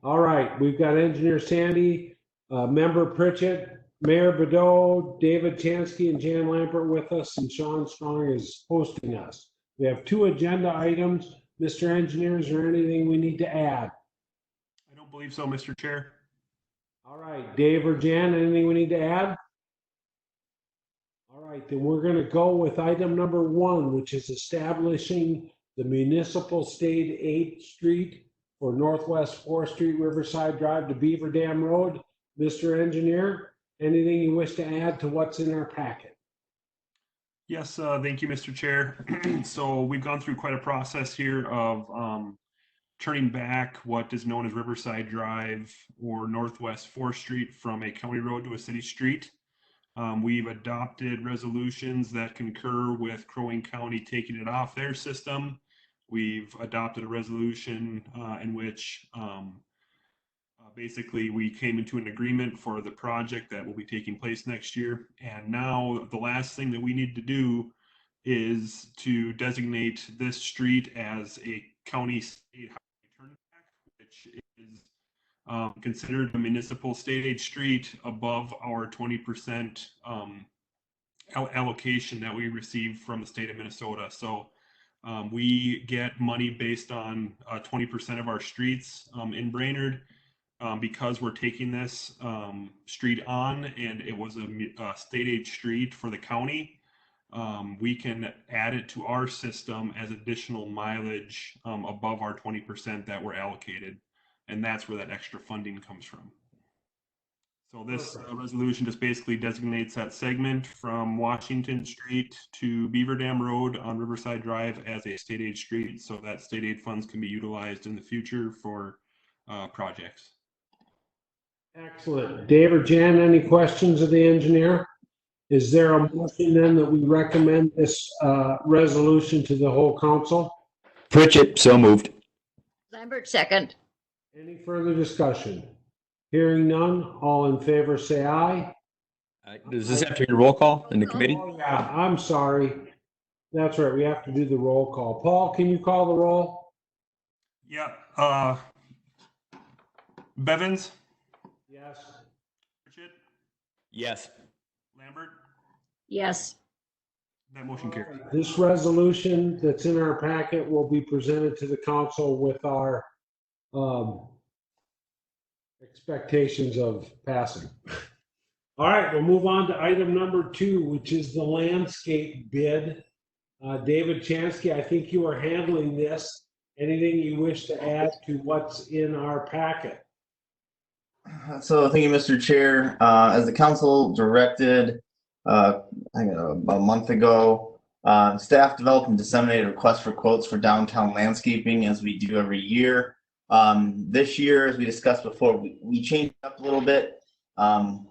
All right, we've got Engineer Sandy, Member Pritchett, Mayor Bedeau, David Chansky, and Jan Lampert with us, and Sean Strong is hosting us. We have 2 agenda items. Mr. Engineer, is there anything we need to add? I don't believe so, Mr. Chair. All right, Dave or Jan, anything we need to add? All right, then we're going to go with item number 1, which is establishing the municipal state 8th Street for Northwest 4th Street, Riverside Drive to Beaver Dam Road. Mr. Engineer, anything you wish to add to what's in our packet? Yes, thank you, Mr. Chair. So we've gone through quite a process here of turning back what is known as Riverside Drive or Northwest 4th Street from a county road to a city street. We've adopted resolutions that concur with Crow Wing County taking it off their system. We've adopted a resolution in which basically we came into an agreement for the project that will be taking place next year. And now the last thing that we need to do is to designate this street as a county state highway turnback, which is considered a municipal state aid street above our 20% allocation that we receive from the state of Minnesota. So we get money based on 20% of our streets in Brainerd. Because we're taking this street on and it was a state aid street for the county, we can add it to our system as additional mileage above our 20% that we're allocated. And that's where that extra funding comes from. So this resolution just basically designates that segment from Washington Street to Beaver Dam Road on Riverside Drive as a state aid street, so that state aid funds can be utilized in the future for projects. Excellent. Dave or Jan, any questions of the engineer? Is there a motion then that we recommend this resolution to the whole council? Pritchett, so moved. Lambert, second. Any further discussion? Hearing none, all in favor say aye. Does this have to be a roll call in the committee? Oh, yeah, I'm sorry. That's right, we have to do the roll call. Paul, can you call the roll? Yeah. Bevins? Yes. Pritchett? Yes. Lambert? Yes. That motion carries. This resolution that's in our packet will be presented to the council with our expectations of passing. All right, we'll move on to item number 2, which is the landscape bid. David Chansky, I think you are handling this. Anything you wish to add to what's in our packet? So thank you, Mr. Chair. As the council directed, I think about a month ago, staff developed and disseminated requests for quotes for downtown landscaping as we do every year. This year, as we discussed before, we changed up a little bit.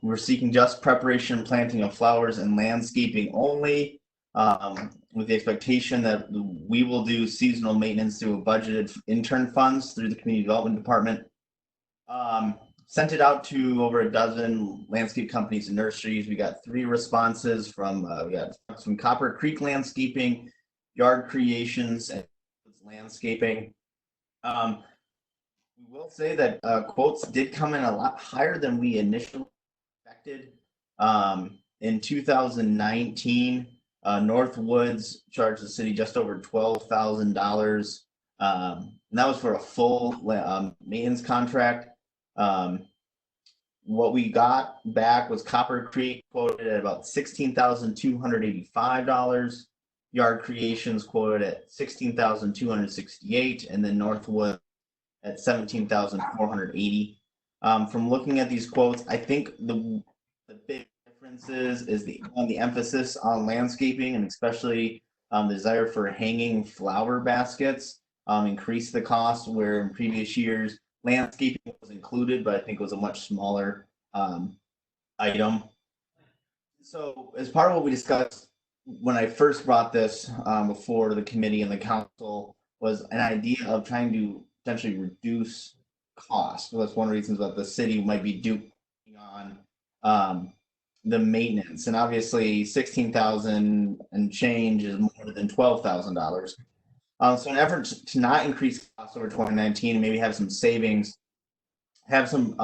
We're seeking just preparation and planting of flowers and landscaping only, with the expectation that we will do seasonal maintenance through budgeted intern funds through the community development department. Sent it out to over a dozen landscape companies and nurseries. We got 3 responses from Copper Creek Landscaping, Yard Creations, and Landscaping. We will say that quotes did come in a lot higher than we initially expected. In 2019, Northwoods charged the city just over $12,000. And that was for a full maintenance contract. What we got back was Copper Creek quoted at about $16,285. Yard Creations quoted at $16,268, and then Northwood at $17,480. From looking at these quotes, I think the big difference is the emphasis on landscaping, and especially the desire for hanging flower baskets increased the cost, where in previous years landscaping was included, but I think it was a much smaller item. So as part of what we discussed when I first brought this before the committee and the council was an idea of trying to potentially reduce costs. So that's one of the reasons that the city might be doing on the maintenance. And obviously $16,000 and change is more than $12,000. So in an effort to not increase costs over 2019 and maybe have some savings, have some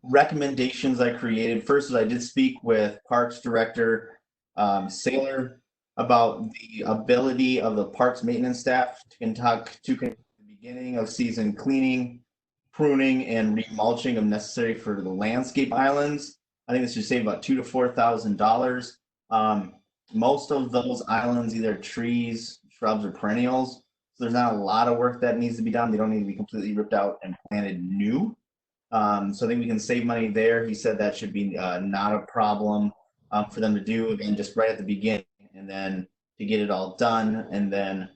recommendations I created. First is I did speak with Parks Director Saylor about the ability of the parks maintenance staff to conduct the beginning of season cleaning, pruning, and remulching if necessary for the landscape islands. I think this should save about $2,000 to $4,000. Most of those islands either trees, shrubs, or perennials. So there's not a lot of work that needs to be done. They don't need to be completely ripped out and planted new. So I think we can save money there. He said that should be not a problem for them to do, again, just right at the beginning, and then to get it all done, and then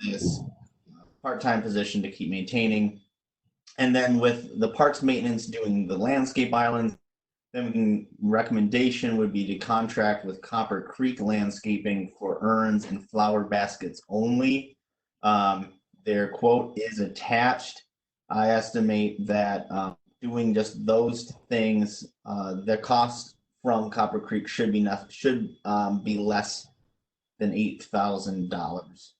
this part-time position to keep maintaining. And then with the parks maintenance doing the landscape islands, then recommendation would be to contract with Copper Creek Landscaping for urns and flower baskets only. Their quote is attached. I estimate that doing just those things, the cost from Copper Creek should be less than $8,000.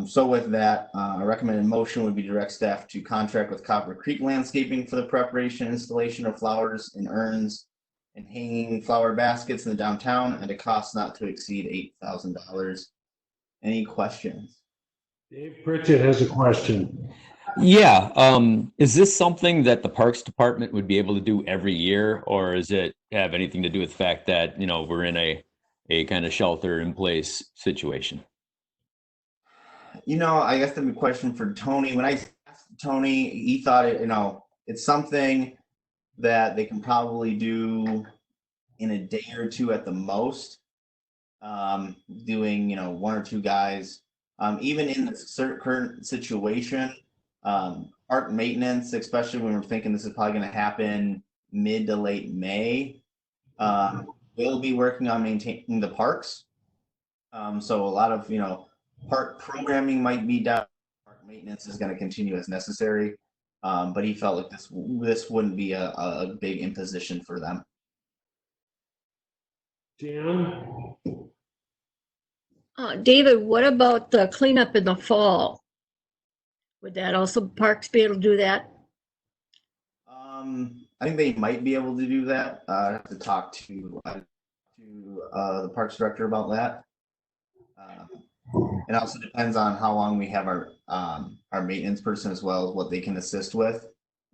So with that, a recommended motion would be direct staff to contract with Copper Creek Landscaping for the preparation and installation of flowers in urns and hanging flower baskets in the downtown at a cost not to exceed $8,000. Any questions? Dave Pritchett has a question. Yeah, is this something that the Parks Department would be able to do every year, or does it have anything to do with the fact that, you know, we're in a kind of shelter in place situation? You know, I guess the question for Tony, when I asked Tony, he thought it's something that they can probably do in a day or two at the most. Doing, one or two guys. Even in the current situation, park maintenance, especially when we're thinking this is probably going to happen mid to late May, we'll be working on maintaining the parks. So a lot of, park programming might be done. Park maintenance is going to continue as necessary. But he felt like this wouldn't be a big imposition for them. Jan? David, what about the cleanup in the fall? Would that also parks be able to do that? I think they might be able to do that. I have to talk to the parks director about that. It also depends on how long we have our maintenance person as well as what they can assist with.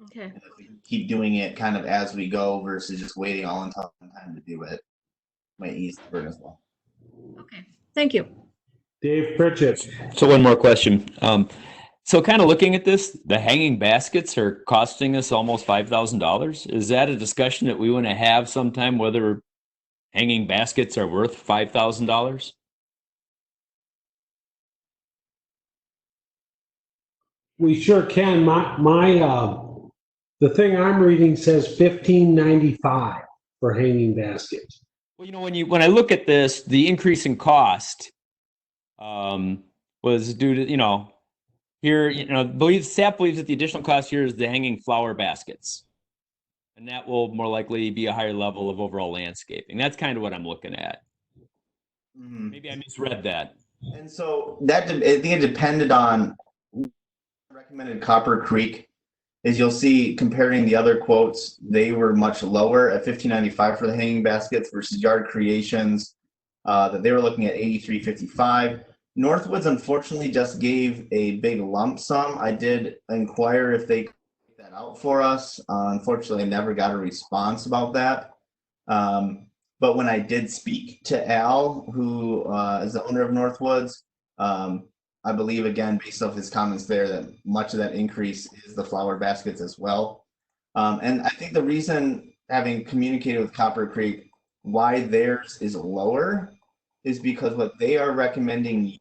Okay. And if we keep doing it kind of as we go versus just waiting all until time to do it, might ease the burden as well. Okay. Thank you. Dave Pritchett. So one more question. So kind of looking at this, the hanging baskets are costing us almost $5,000. Is that a discussion that we want to have sometime, whether hanging baskets are worth $5,000? We sure can. The thing I'm reading says $15.95 for hanging baskets. Well, when I look at this, the increase in cost was due to, here, staff believes that the additional cost here is the hanging flower baskets. And that will more likely be a higher level of overall landscaping. That's kind of what I'm looking at. Maybe I misread that. And so I think it depended on recommended Copper Creek. As you'll see, comparing the other quotes, they were much lower at $15.95 for the hanging baskets versus Yard Creations that they were looking at $83.55. Northwoods unfortunately just gave a big lump sum. I did inquire if they could take that out for us. Unfortunately, I never got a response about that. But when I did speak to Al, who is the owner of Northwoods, I believe, again, based off his comments there, that much of that increase is the flower baskets as well. And I think the reason, having communicated with Copper Creek, why theirs is lower is because what they are recommending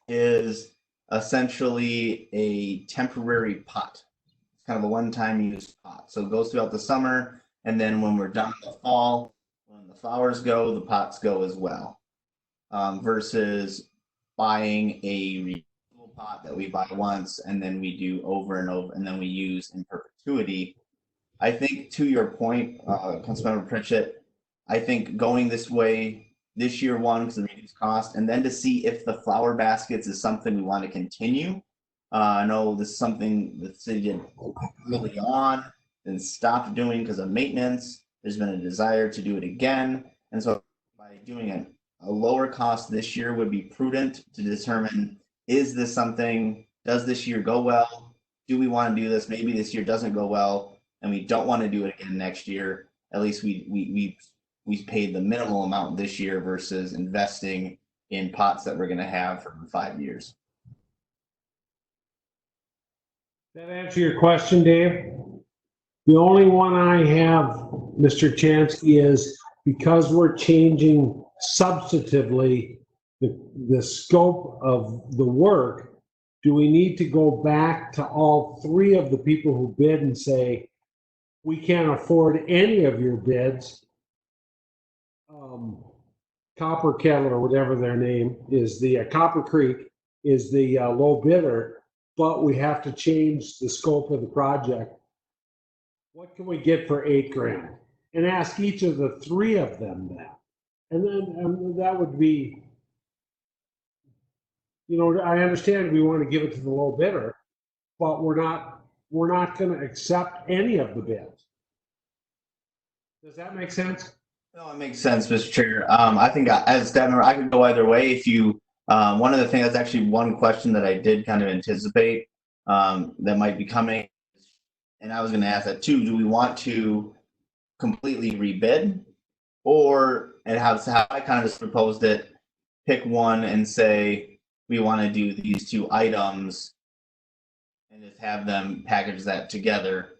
is essentially a temporary pot. It's kind of a one-time use pot. So it goes throughout the summer, and then when we're done in the fall, when the flowers go, the pots go as well. Versus buying a reusable pot that we buy once and then we do over and over and then we use in perpetuity. I think, to your point, Councilmember Pritchett, I think going this way this year, one, because of the reduced cost, and then to see if the flower baskets is something we want to continue. I know this is something the city did early on and stopped doing because of maintenance. There's been a desire to do it again. And so by doing a lower cost this year would be prudent to determine, is this something, does this year go well? Do we want to do this? Maybe this year doesn't go well and we don't want to do it again next year. At least we paid the minimal amount this year versus investing in pots that we're going to have for 5 years. That answer your question, Dave? The only one I have, Mr. Chansky, is because we're changing substantively the scope of the work, do we need to go back to all three of the people who bid and say, we can't afford any of your bids? Copper Kettle, or whatever their name is, the Copper Creek is the low bidder, but we have to change the scope of the project. What can we get for $8,000? And ask each of the three of them that. And then that would be, you know, I understand we want to give it to the low bidder, but we're not going to accept any of the bids. Does that make sense? No, it makes sense, Mr. Chair. I think as staff member, I could go either way. If you, one of the things, that's actually one question that I did kind of anticipate that might be coming, and I was going to ask that too. Do we want to completely rebid, or and how I kind of just proposed it? Pick one and say we want to do these two items, and just have them package that together.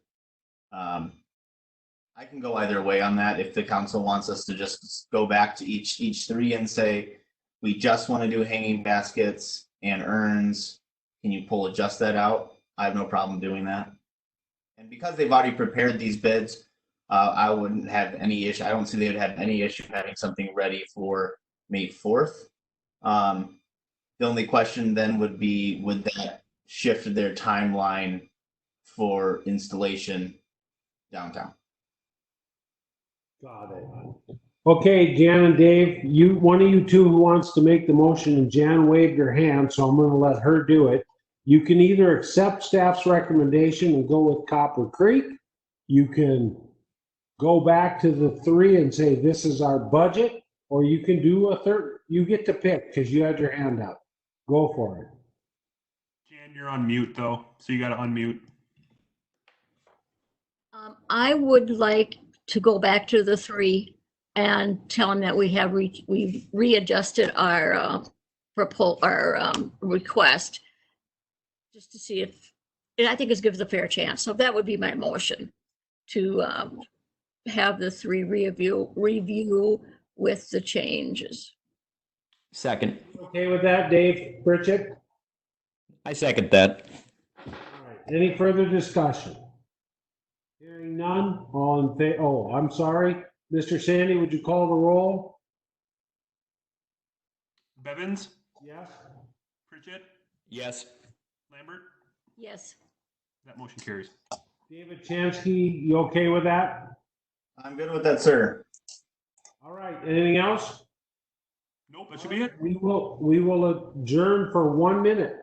I can go either way on that. If the council wants us to just go back to each three and say, we just want to do hanging baskets and urns, can you adjust that out? I have no problem doing that. And because they've already prepared these bids, I wouldn't have any issue. I don't see they would have any issue having something ready for May 4th. The only question then would be, would that shift their timeline for installation downtown? Got it. Okay, Jan and Dave, one of you two who wants to make the motion, and Jan waved her hand, so I'm going to let her do it. You can either accept staff's recommendation and go with Copper Creek. You can go back to the three and say, this is our budget, or you can do a third. You get to pick because you had your hand up. Go for it. Jan, you're on mute though, so you got to unmute. I would like to go back to the three and tell them that we've readjusted our request just to see if, and I think it gives a fair chance. So that would be my motion, to have the three review with the changes. Second. Okay with that, Dave Pritchett? I second that. All right. Any further discussion? Hearing none, all in favor. Oh, I'm sorry. Mr. Sandy, would you call the roll? Bevins, Yes. Pritchett, Yes. Lambert. Yes. That motion carries. David Chansky, you okay with that? I'm good with that, sir. All right. Anything else? Nope, that should be it. We will adjourn for 1 minute.